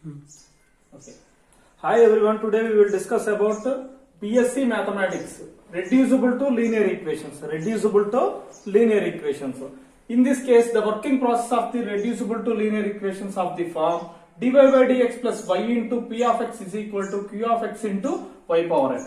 Okay. Hi everyone. Today we will discuss about BSc Mathematics. Reducible to linear equations. Reducible to linear equations. In this case, the working process of the reducible to linear equations of the form dy by dx plus y into p of x is equal to q of x into y power n.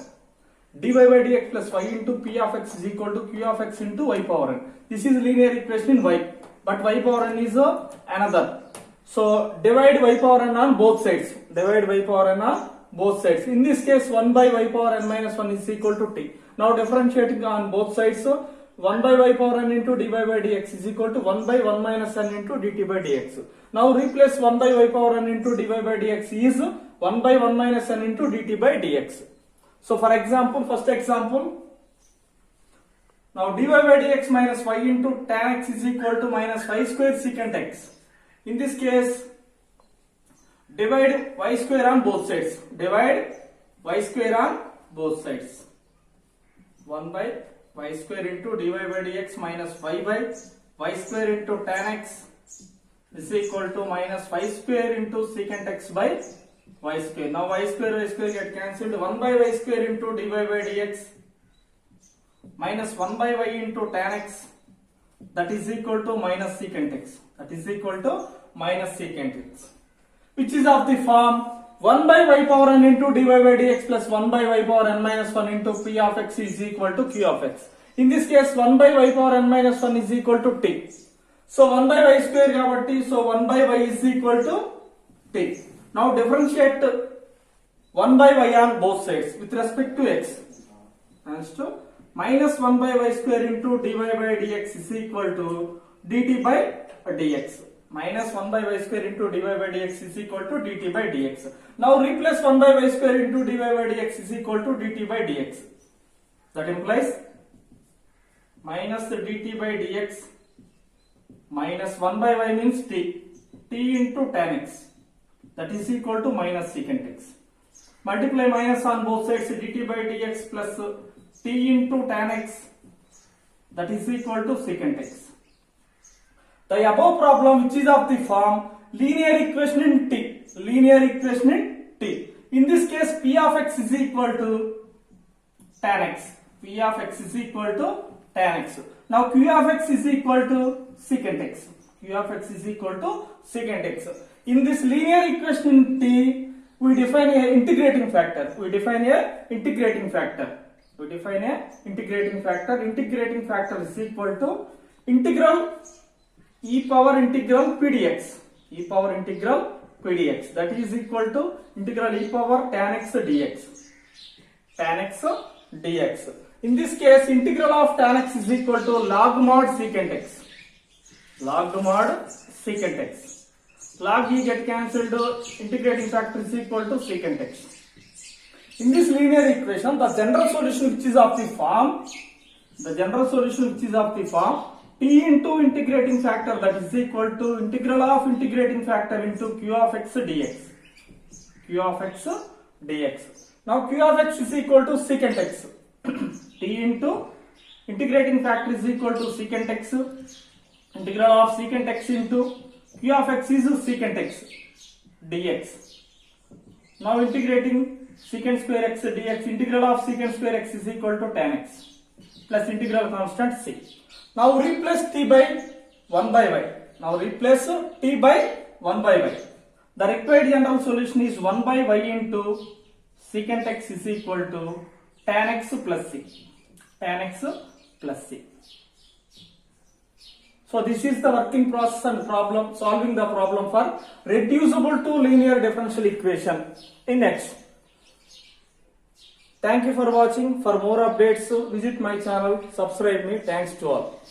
dy by dx plus y into p of x is equal to q of x into y power n. This is linear equation in y, but y power n is another. So divide y power n on both sides. Divide y power n on both sides. In this case, 1 by y power n minus 1 is equal to t. Now differentiating on both sides, 1 by y power n into dy by dx is equal to 1 by 1 minus n into dt by dx. Now replace 1 by y power n into dy by dx is 1 by 1 minus n into dt by dx. So for example, first example, now dy by dx minus y into tan x is equal to minus y square secant x. In this case, divide y square on both sides. Divide y square on both sides. 1 by y square into dy by dx minus y by y square into tan x is equal to minus y square into secant x by y square. Now y square get cancelled. 1 by y square into dy by dx minus 1 by y into tan x, that is equal to minus secant x. That is equal to minus secant x, which is of the form 1 by y power n into dy by dx plus 1 by y power n minus 1 into p of x is equal to q of x. In this case, 1 by y power n minus 1 is equal to t. So 1 by y square kabatti, so 1 by y is equal to t. Now differentiate 1 by y on both sides with respect to x. As to minus 1 by y square into dy by dx is equal to dt by dx. Minus 1 by y square into dy by dx is equal to dt by dx. Now replace 1 by y square into dy by dx is equal to dt by dx. That implies minus the dt by dx minus 1 by y means t. T into tan x. That is equal to minus secant x. Multiply minus on both sides, dt by dx plus t into tan x, that is equal to secant x. The above problem, which is of the form linear equation in t. Linear equation in t. In this case, p of x is equal to tan x. P of x is equal to tan x. Now q of x is equal to secant x. Q of x is equal to secant x. In this linear equation in t, we define a integrating factor. Integrating factor is equal to integral e power integral p dx. That is equal to integral e power tan x dx. In this case, integral of tan x is equal to log mod secant x. Log e get cancelled, integrating factor is equal to secant x. In this linear equation, the general solution which is of the form, t into integrating factor, that is equal to integral of integrating factor into q of x dx. Now q of x is equal to secant x. T into integrating factor is equal to secant x. Integral of secant x into q of x is secant x dx. Now integrating secant square x dx, integral of secant square x is equal to tan x plus integral constant c. Now replace t by 1 by y. The required general solution is 1 by y into secant x is equal to tan x plus c. So this is the working process and problem, solving the problem for reducible to linear differential equation in X. Thank you for watching. For more updates, visit my channel, subscribe me. Thanks to all.